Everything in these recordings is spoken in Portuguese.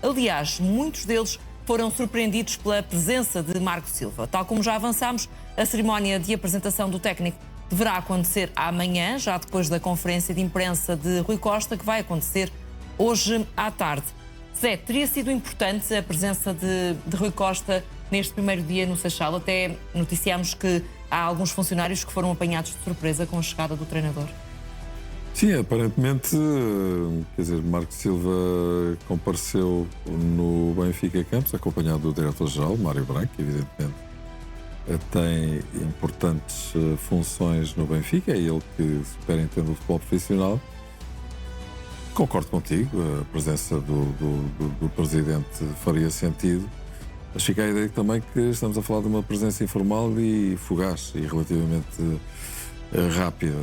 Aliás, muitos deles foram surpreendidos pela presença de Marco Silva. Tal como já avançámos, a cerimónia de apresentação do técnico deverá acontecer amanhã, já depois da conferência de imprensa de Rui Costa, que vai acontecer hoje à tarde. Zé, teria sido importante a presença de Rui Costa neste primeiro dia no Seixal? Até noticiamos que há alguns funcionários que foram apanhados de surpresa com a chegada do treinador. Sim, aparentemente, quer dizer, Marco Silva compareceu no Benfica Campos, acompanhado do diretor-geral, Mário Branco, que evidentemente tem importantes funções no Benfica, é ele que superintende o futebol profissional. Concordo contigo, a presença do presidente faria sentido. Mas fica a ideia também que estamos a falar de uma presença informal e fugaz e relativamente rápida.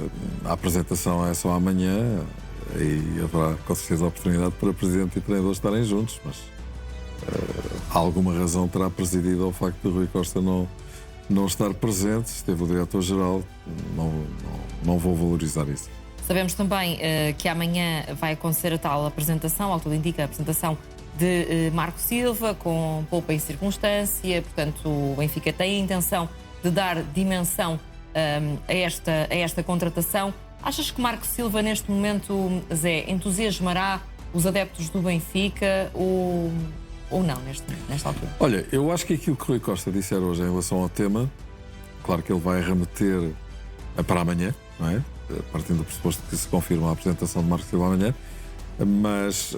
A apresentação é só amanhã e haverá com certeza a oportunidade para presidente e treinador estarem juntos, mas alguma razão terá presidido ao facto de Rui Costa não estar presente. Esteve o diretor-geral, não vou valorizar isso. Sabemos também que amanhã vai acontecer a tal apresentação, ao que tudo indica, a apresentação de Marco Silva, com poupa e circunstância. Portanto, o Benfica tem a intenção de dar dimensão a esta contratação. Achas que Marco Silva, neste momento, Zé, entusiasmará os adeptos do Benfica ou não, nesta altura? Olha, eu acho que aquilo que Rui Costa disser hoje em relação ao tema, claro que ele vai remeter para amanhã, não é? Partindo do pressuposto que se confirma a apresentação de Marco Silva amanhã, mas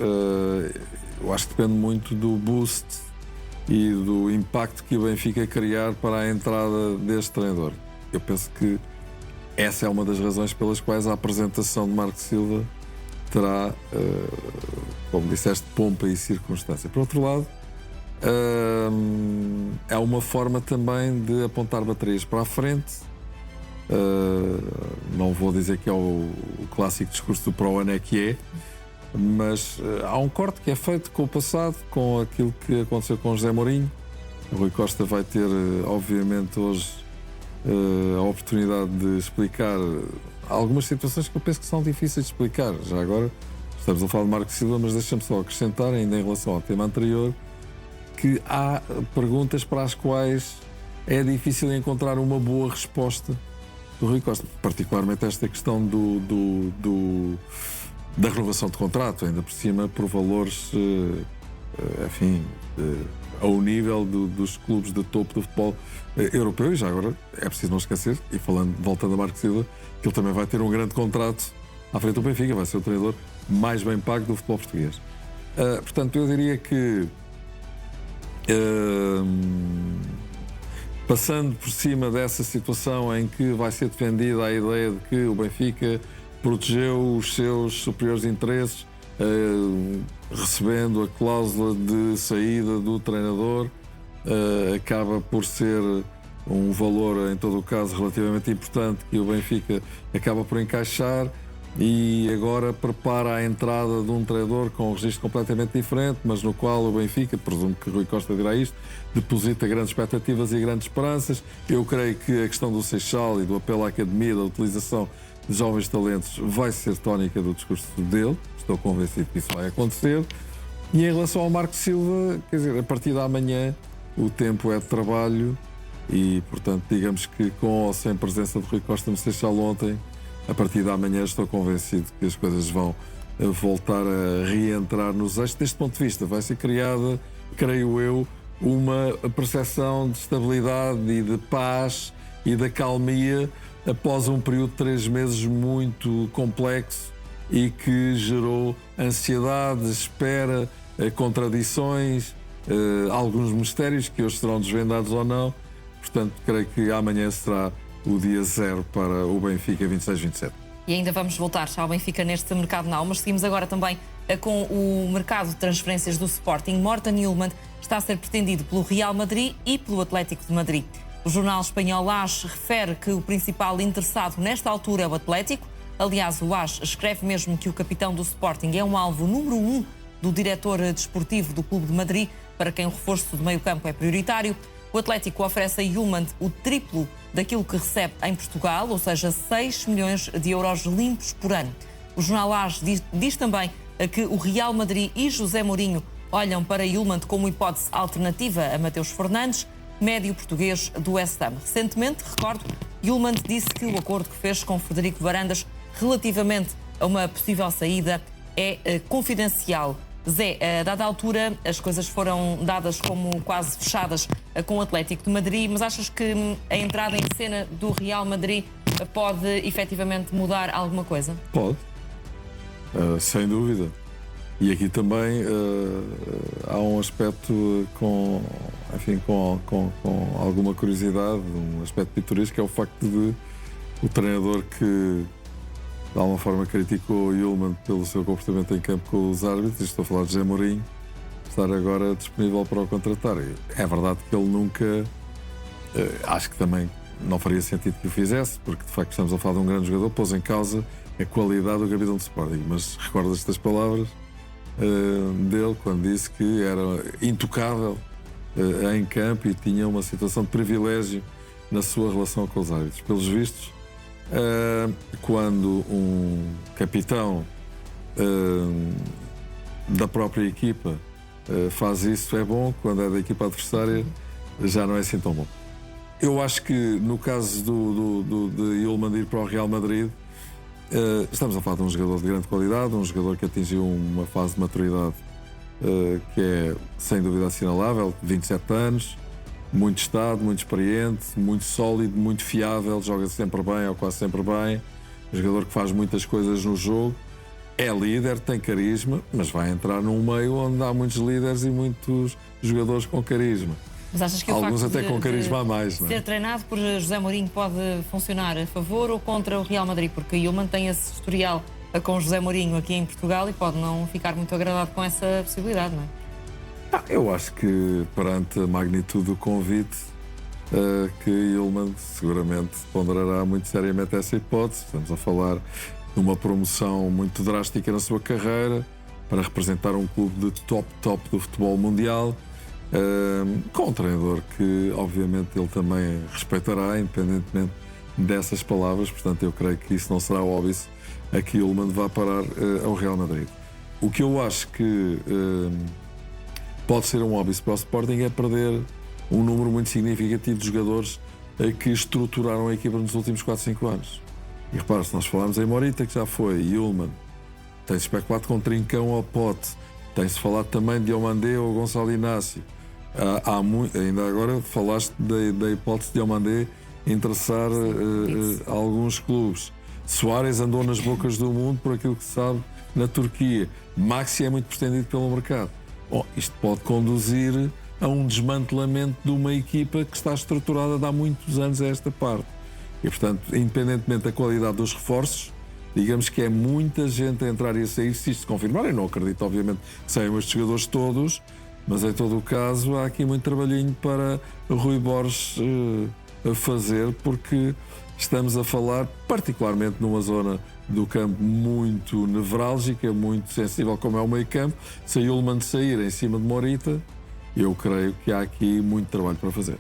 eu acho que depende muito do boost e do impacto que o Benfica criar para a entrada deste treinador. Eu penso que essa é uma das razões pelas quais a apresentação de Marco Silva terá, como disseste, pompa e circunstância. Por outro lado, é uma forma também de apontar baterias para a frente. Não vou dizer que é o clássico discurso do para o ano é que é, mas há um corte que é feito com o passado, com aquilo que aconteceu com José Mourinho. O Rui Costa vai ter, obviamente, hoje a oportunidade de explicar algumas situações que eu penso que são difíceis de explicar. Já agora estamos a falar de Marco Silva, mas deixa-me só acrescentar, ainda em relação ao tema anterior, que há perguntas para as quais é difícil encontrar uma boa resposta do Rui Costa, particularmente esta questão da renovação de contrato, ainda por cima por valores, enfim, ao nível dos clubes de topo do futebol europeu. E já agora é preciso não esquecer, e voltando a Marco Silva, que ele também vai ter um grande contrato à frente do Benfica, vai ser o treinador mais bem pago do futebol português. Portanto, eu diria que passando por cima dessa situação em que vai ser defendida a ideia de que o Benfica protegeu os seus superiores interesses, recebendo a cláusula de saída do treinador, acaba por ser um valor, em todo o caso, relativamente importante, que o Benfica acaba por encaixar, e agora prepara a entrada de um treinador com um registro completamente diferente, mas no qual o Benfica, presumo que Rui Costa dirá isto, deposita grandes expectativas e grandes esperanças. Eu creio que a questão do Seixal e do apelo à academia, da utilização de jovens talentos, vai ser tónica do discurso dele. Estou convencido que isso vai acontecer. E em relação ao Marco Silva, quer dizer, a partir da manhã o tempo é de trabalho e, portanto, digamos que com ou sem presença de Rui Costa no Seixal ontem, a partir da manhã estou convencido que as coisas vão voltar a reentrar nos eixos. Deste ponto de vista, vai ser criada, creio eu, uma percepção de estabilidade e de paz e de acalmia após um período de 3 meses muito complexo e que gerou ansiedade, espera, contradições, alguns mistérios que hoje serão desvendados ou não. Portanto, creio que amanhã será o dia zero para o Benfica 26-27. E ainda vamos voltar ao Benfica neste mercado não, mas seguimos agora também com o mercado de transferências do Sporting. Morten Hjulmand está a ser pretendido pelo Real Madrid e pelo Atlético de Madrid. O jornal espanhol AS refere que o principal interessado nesta altura é o Atlético. Aliás, o AS escreve mesmo que o capitão do Sporting é um alvo número 1 do diretor desportivo do Clube de Madrid, para quem o reforço do meio-campo é prioritário. O Atlético oferece a Hjulmand o triplo daquilo que recebe em Portugal, ou seja, 6 milhões de euros limpos por ano. O jornal AS diz também que o Real Madrid e José Mourinho olham para Yulman como hipótese alternativa a Mateus Fernandes, médio português do West Ham. Recentemente, recordo, Yulman disse que o acordo que fez com Frederico Varandas relativamente a uma possível saída é confidencial. Zé, a dada altura, as coisas foram dadas como quase fechadas com o Atlético de Madrid, mas achas que a entrada em cena do Real Madrid pode efetivamente mudar alguma coisa? Pode, sem dúvida. E aqui também há um aspecto com alguma curiosidade, um aspecto pitoresco, que é o facto de o treinador que de alguma forma criticou o Yulman pelo seu comportamento em campo com os árbitros, estou a falar de José Mourinho, estar agora disponível para o contratar. É verdade que ele nunca, acho que também não faria sentido que o fizesse, porque de facto estamos a falar de um grande jogador, pôs em causa a qualidade do capitão de Sporting, mas recordas-te das palavras dele quando disse que era intocável em campo e tinha uma situação de privilégio na sua relação com os árbitros. Pelos vistos, quando um capitão da própria equipa faz isso, é bom. Quando é da equipa adversária, já não é assim tão bom. Eu acho que no caso de Yulman ir para o Real Madrid, estamos a falar de um jogador de grande qualidade, um jogador que atingiu uma fase de maturidade que é sem dúvida assinalável, 27 anos, muito estado, muito experiente, muito sólido, muito fiável, joga sempre bem ou quase sempre bem, um jogador que faz muitas coisas no jogo, é líder, tem carisma, mas vai entrar num meio onde há muitos líderes e muitos jogadores com carisma. Mas achas que alguns o facto até com carisma a mais, não é? Ser treinado por José Mourinho pode funcionar a favor ou contra o Real Madrid? Porque Yulman tem esse historial com José Mourinho aqui em Portugal e pode não ficar muito agradado com essa possibilidade, não é? Eu acho que perante a magnitude do convite, que Yulman seguramente ponderará muito seriamente essa hipótese. Estamos a falar de uma promoção muito drástica na sua carreira para representar um clube de top do futebol mundial, com um treinador que obviamente ele também respeitará, independentemente dessas palavras. Portanto, eu creio que isso não será óbvio a que Yulman vá parar ao Real Madrid. O que eu acho que pode ser um óbvio para o Sporting é perder um número muito significativo de jogadores que estruturaram a equipa nos últimos 4, 5 anos. E repara, se nós falarmos em Morita, que já foi, Yulman, tem-se especulado com Trincão ou Pote, tem-se falado também de Diomandé ou Gonçalo Inácio. Ainda agora falaste da hipótese de Diomandé interessar alguns clubes. Suárez andou nas bocas do mundo, por aquilo que se sabe, na Turquia. Maxi é muito pretendido pelo mercado. Bom, isto pode conduzir a um desmantelamento de uma equipa que está estruturada de há muitos anos a esta parte. E, portanto, independentemente da qualidade dos reforços, digamos que é muita gente a entrar e a sair. Se isto se confirmar, eu não acredito, obviamente, que saiam estes jogadores todos, mas em todo o caso há aqui muito trabalhinho para Rui Borges fazer, porque estamos a falar particularmente numa zona do campo muito nevrálgica, muito sensível, como é o meio campo. Se a Yulman sair em cima de Morita, eu creio que há aqui muito trabalho para fazer.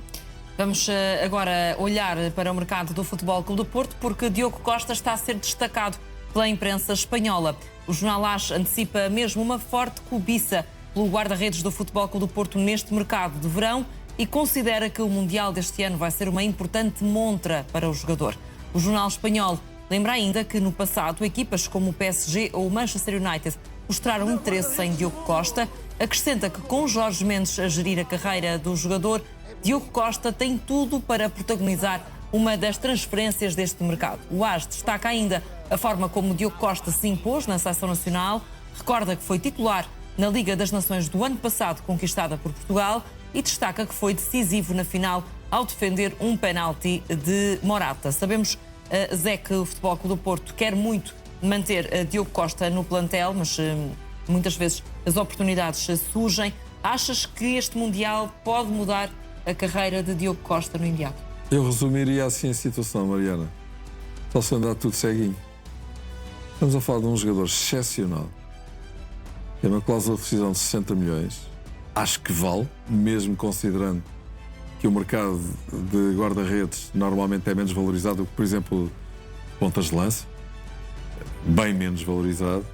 Vamos agora olhar para o mercado do Futebol Clube do Porto, porque Diogo Costa está a ser destacado pela imprensa espanhola. O jornal AS antecipa mesmo uma forte cobiça pelo guarda-redes do Futebol Clube do Porto neste mercado de verão e considera que o Mundial deste ano vai ser uma importante montra para o jogador. O jornal espanhol lembra ainda que no passado equipas como o PSG ou o Manchester United mostraram interesse em Diogo Costa. Acrescenta que com Jorge Mendes a gerir a carreira do jogador, Diogo Costa tem tudo para protagonizar uma das transferências deste mercado. O AS destaca ainda a forma como Diogo Costa se impôs na seleção nacional, recorda que foi titular na Liga das Nações do ano passado, conquistada por Portugal, e destaca que foi decisivo na final ao defender um penalti de Morata. Sabemos, Zé, que o Futebol Clube do Porto quer muito manter Diogo Costa no plantel, mas muitas vezes as oportunidades surgem. Achas que este Mundial pode mudar a carreira de Diogo Costa no imediato? Eu resumiria assim a situação, Mariana. Só se andar tudo ceguinho. Estamos a falar de um jogador excepcional. Tem uma cláusula de rescisão de 60 milhões. Acho que vale, mesmo considerando que o mercado de guarda-redes normalmente é menos valorizado do que, por exemplo, pontas de lança. Bem menos valorizado.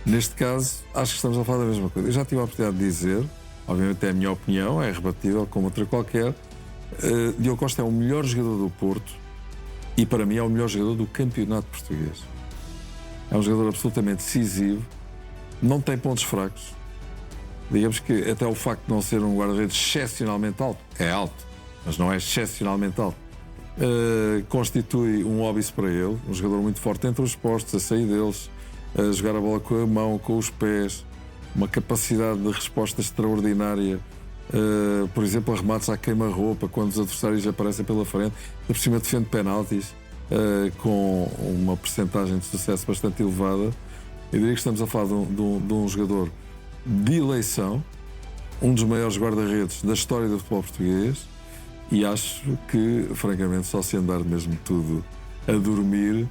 Neste caso, acho que estamos a falar da mesma coisa. Eu já tive a oportunidade de dizer obviamente é a minha opinião, é rebatível como outra qualquer. Diogo Costa é o melhor jogador do Porto e para mim é o melhor jogador do campeonato português. É um jogador absolutamente decisivo, não tem pontos fracos. Digamos que até o facto de não ser um guarda-redes excepcionalmente alto, é alto, mas não é excepcionalmente alto, constitui um óbice para ele, um jogador muito forte entre os postos, a sair deles, a jogar a bola com a mão, com os pés, uma capacidade de resposta extraordinária, por exemplo, remates à queima-roupa, quando os adversários aparecem pela frente, e por cima defende penaltis, com uma percentagem de sucesso bastante elevada. Eu diria que estamos a falar de um jogador de eleição, um dos maiores guarda-redes da história do futebol português, e acho que, francamente, só se andar mesmo tudo a dormir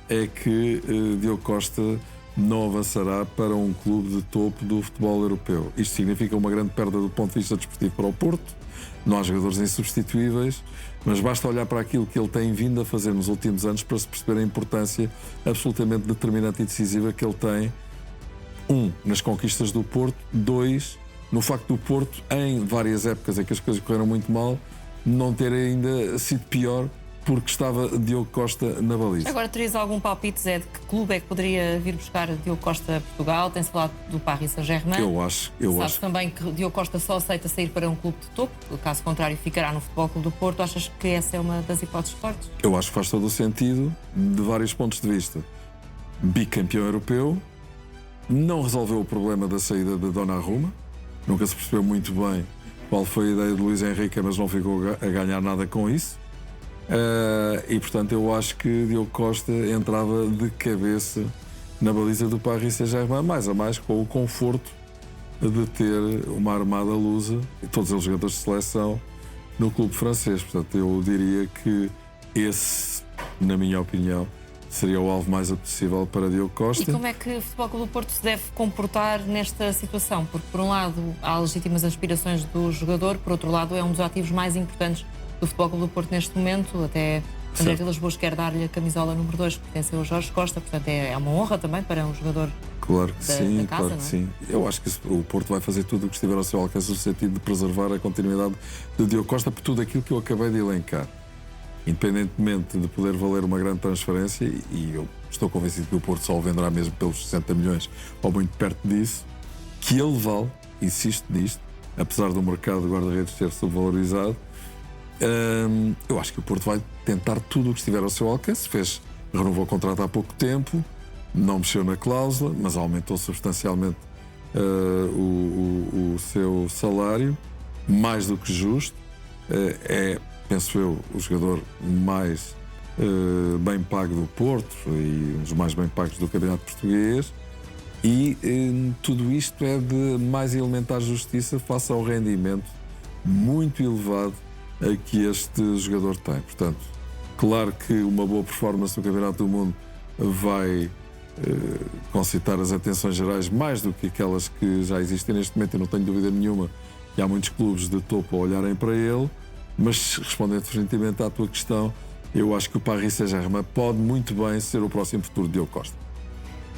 é que Diogo Costa não avançará para um clube de topo do futebol europeu. Isto significa uma grande perda do ponto de vista desportivo para o Porto. Não há jogadores insubstituíveis, mas basta olhar para aquilo que ele tem vindo a fazer nos últimos anos para se perceber a importância absolutamente determinante e decisiva que ele tem, nas conquistas do Porto, no facto do Porto, em várias épocas em que as coisas correram muito mal, não ter ainda sido pior porque estava Diogo Costa na baliza. Agora, terias algum palpite, Zé, de que clube é que poderia vir buscar Diogo Costa a Portugal? Tem-se falado do Paris Saint-Germain. Eu acho. Sabes também que Diogo Costa só aceita sair para um clube de topo, caso contrário ficará no Futebol Clube do Porto. Achas que essa é uma das hipóteses fortes? Eu acho que faz todo o sentido, de vários pontos de vista. Bicampeão europeu, não resolveu o problema da saída de Donnarumma, nunca se percebeu muito bem qual foi a ideia de Luís Henrique, mas não ficou a ganhar nada com isso. E portanto eu acho que Diogo Costa entrava de cabeça na baliza do Paris Saint-Germain, mais a mais com o conforto de ter uma armada lusa e todos os jogadores de seleção no clube francês. Portanto, eu diria que esse, na minha opinião, seria o alvo mais apetecível para Diogo Costa. E como é que o Futebol Clube do Porto se deve comportar nesta situação? Porque, por um lado, há legítimas aspirações do jogador, por outro lado, é um dos ativos mais importantes do Futebol Clube do Porto neste momento. Até André Vilas-Boas quer dar-lhe a camisola número 2, que pertence ao Jorge Costa. Portanto, é uma honra também para um jogador Claro que sim, da casa, claro que sim. Eu acho que o Porto vai fazer tudo o que estiver ao seu alcance no sentido de preservar a continuidade de Diogo Costa por tudo aquilo que eu acabei de elencar. Independentemente de poder valer uma grande transferência, e eu estou convencido que o Porto só o venderá mesmo pelos 60 milhões ou muito perto disso, que ele vale, insisto nisto, apesar do mercado de guarda-redes ser subvalorizado, eu acho que o Porto vai tentar tudo o que estiver ao seu alcance. Renovou o contrato há pouco tempo, não mexeu na cláusula, mas aumentou substancialmente o seu salário, mais do que justo. Penso eu, o jogador mais bem pago do Porto e um dos mais bem pagos do campeonato português, e tudo isto é de mais elementar justiça face ao rendimento muito elevado a que este jogador tem. Portanto, claro que uma boa performance no Campeonato do Mundo vai concitar as atenções gerais mais do que aquelas que já existem neste momento. Eu não tenho dúvida nenhuma que há muitos clubes de topo a olharem para ele, mas respondendo definitivamente à tua questão, eu acho que o Paris Saint-Germain pode muito bem ser o próximo futuro de Diogo Costa.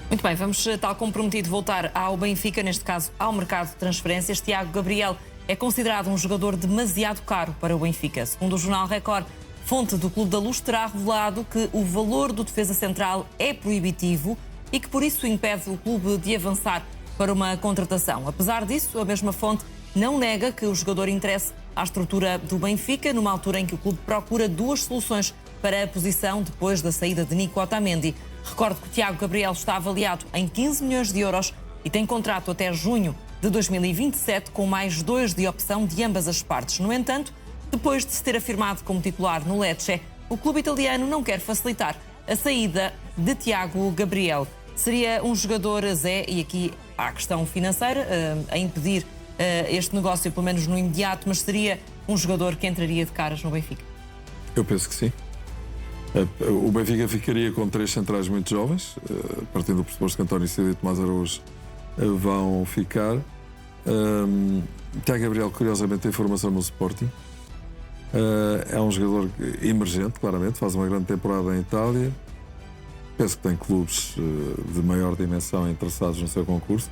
Muito bem, vamos, tal como prometido, voltar ao Benfica, neste caso ao mercado de transferências. Tiago Gabriel é considerado um jogador demasiado caro para o Benfica. Segundo o jornal Record, fonte do Clube da Luz terá revelado que o valor do defesa central é proibitivo e que por isso impede o clube de avançar para uma contratação. Apesar disso, a mesma fonte não nega que o jogador interesse à estrutura do Benfica, numa altura em que o clube procura duas soluções para a posição depois da saída de Nico Otamendi. Recordo que o Tiago Gabriel está avaliado em 15 milhões de euros e tem contrato até junho de 2027, com mais 2 de opção de ambas as partes. No entanto, depois de se ter afirmado como titular no Lecce, o clube italiano não quer facilitar a saída de Tiago Gabriel. Seria um jogador, Zé, e aqui há a questão financeira a impedir este negócio, pelo menos no imediato, mas seria um jogador que entraria de caras no Benfica? Eu penso que sim. O Benfica ficaria com 3 centrais muito jovens, partindo do pressuposto que António Silva e Tomás Araújo vão ficar. Tiago Gabriel, curiosamente, tem formação no Sporting. É um jogador emergente, claramente, faz uma grande temporada em Itália. Penso que tem clubes de maior dimensão interessados no seu concurso.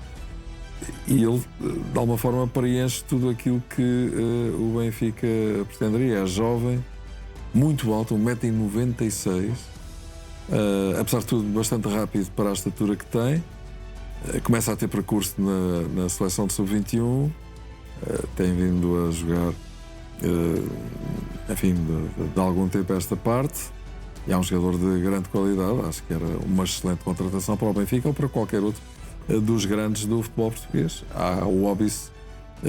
E ele, de alguma forma, preenche tudo aquilo que o Benfica pretenderia. É jovem, muito alto, 1,96 m, apesar de tudo bastante rápido para a estatura que tem. Começa a ter percurso na seleção de sub-21, tem vindo a jogar, enfim, de algum tempo a esta parte. E é um jogador de grande qualidade. Acho que era uma excelente contratação para o Benfica ou para qualquer outro dos grandes do futebol português. Há o óbice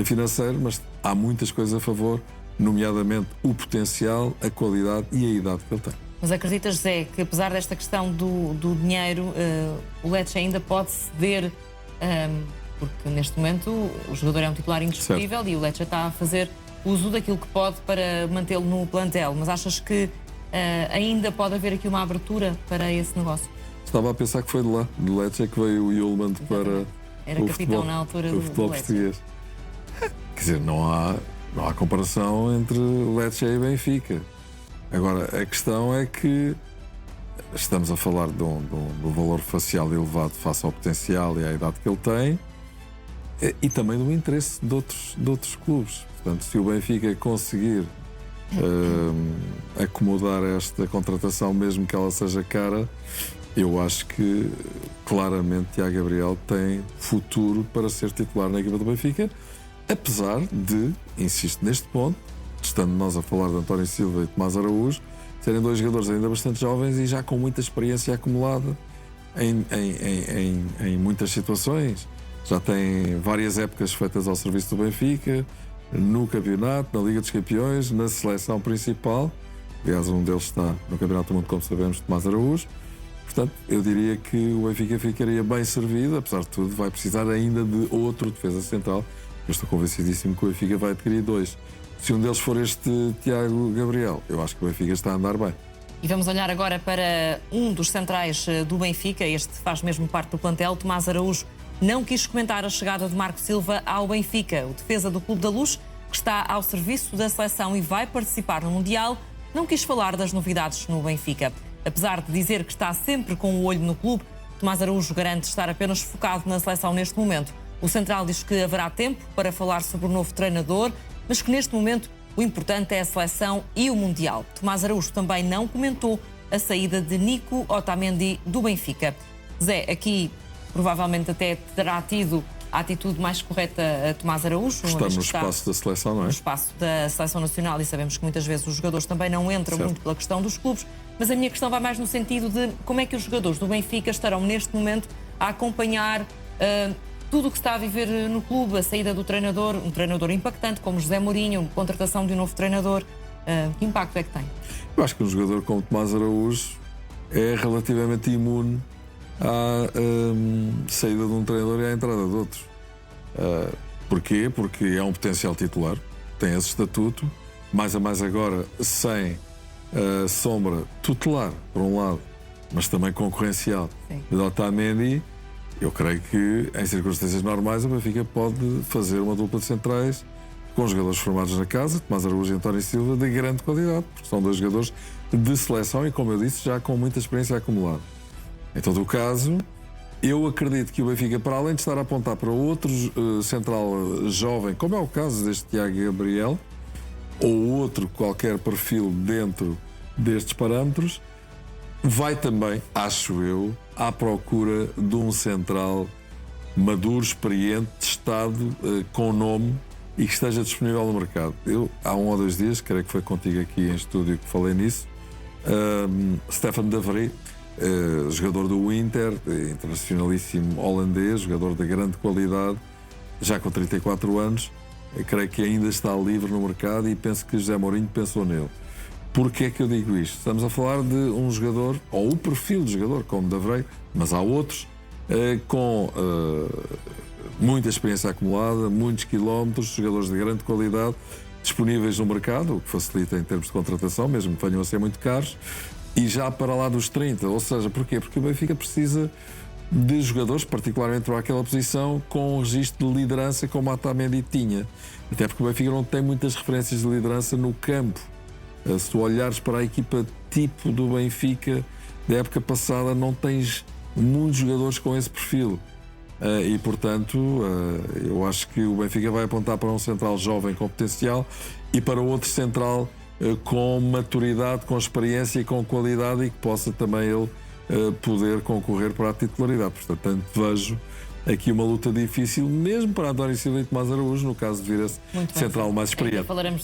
financeiro, mas há muitas coisas a favor, nomeadamente o potencial, a qualidade e a idade que ele tem. Mas acreditas, Zé, que apesar desta questão do dinheiro, o Lecce ainda pode ceder, porque neste momento o jogador é um titular indiscutível e o Lecce está a fazer uso daquilo que pode para mantê-lo no plantel. Mas achas que ainda pode haver aqui uma abertura para esse negócio? Estava a pensar que foi de lá, de Lecce, que veio o Yulman para Era o capitão futebol, na altura do futebol português. Quer dizer, não há comparação entre Lecce e Benfica. Agora, a questão é que estamos a falar de um valor facial elevado face ao potencial e à idade que ele tem, e também do interesse de outros clubes. Portanto, se o Benfica conseguir acomodar esta contratação, mesmo que ela seja cara, eu acho que claramente Tiago Gabriel tem futuro para ser titular na equipa do Benfica, apesar de, insisto neste ponto, estando nós a falar de António Silva e Tomás Araújo, serem dois jogadores ainda bastante jovens e já com muita experiência acumulada em muitas situações. Já têm várias épocas feitas ao serviço do Benfica, no campeonato, na Liga dos Campeões, na seleção principal. Aliás, um deles está no Campeonato do Mundo, como sabemos, Tomás Araújo. Portanto, eu diria que o Benfica ficaria bem servido. Apesar de tudo, vai precisar ainda de outro defesa central. Eu estou convencidíssimo que o Benfica vai adquirir dois. Se um deles for este Tiago Gabriel, eu acho que o Benfica está a andar bem. E vamos olhar agora para um dos centrais do Benfica. Este faz mesmo parte do plantel. Tomás Araújo não quis comentar a chegada de Marco Silva ao Benfica. O defesa do Clube da Luz, que está ao serviço da seleção e vai participar no Mundial, não quis falar das novidades no Benfica. Apesar de dizer que está sempre com o olho no clube, Tomás Araújo garante estar apenas focado na seleção neste momento. O central diz que haverá tempo para falar sobre o novo treinador, mas que neste momento o importante é a seleção e o Mundial. Tomás Araújo também não comentou a saída de Nico Otamendi do Benfica. Zé, aqui provavelmente até terá tido a atitude mais correta a Tomás Araújo. Está no espaço da seleção, não é? No espaço da seleção nacional, e sabemos que muitas vezes os jogadores também não entram muito pela questão dos clubes, mas a minha questão vai mais no sentido de como é que os jogadores do Benfica estarão neste momento a acompanhar tudo o que está a viver no clube, a saída do treinador, um treinador impactante como José Mourinho, a contratação de um novo treinador. Que impacto é que tem? Eu acho que um jogador como Tomás Araújo é relativamente imune à saída de um treinador e à entrada de outro. Porquê? Porque é um potencial titular, tem esse estatuto, mais a mais agora sem sombra tutelar, por um lado, mas também concorrencial de Otamendi. Eu creio que, em circunstâncias normais, o Benfica pode fazer uma dupla de centrais com jogadores formados na casa, Tomás Araújo e António Silva, de grande qualidade, porque são dois jogadores de seleção e, como eu disse, já com muita experiência acumulada. Em todo o caso, eu acredito que o Benfica, para além de estar a apontar para outro central jovem, como é o caso deste Tiago Gabriel, ou outro qualquer perfil dentro destes parâmetros, vai também, acho eu, à procura de um central maduro, experiente, testado, com nome e que esteja disponível no mercado. Eu, há 1 ou 2 dias, creio que foi contigo aqui em estúdio que falei nisso, Stefan de Vrij, jogador do Inter, internacionalíssimo holandês, jogador de grande qualidade, já com 34 anos, creio que ainda está livre no mercado e penso que José Mourinho pensou nele. Porquê é que eu digo isto? Estamos a falar de um jogador, ou o perfil de jogador, como de Vrij, mas há outros, com muita experiência acumulada, muitos quilómetros, jogadores de grande qualidade, disponíveis no mercado, o que facilita em termos de contratação, mesmo que venham a ser muito caros, e já para lá dos 30. Ou seja, porquê? Porque o Benfica precisa de jogadores, particularmente para aquela posição, com um registro de liderança como a Otamendi tinha. Até porque o Benfica não tem muitas referências de liderança no campo. Se tu olhares para a equipa tipo do Benfica da época passada, não tens muitos jogadores com esse perfil. E, portanto, eu acho que o Benfica vai apontar para um central jovem com potencial e para outro central com maturidade, com experiência e com qualidade e que possa também ele poder concorrer para a titularidade. Portanto, vejo aqui uma luta difícil, mesmo para António Silva e Tomás Araújo, no caso de vir a central mais experiente. Falaremos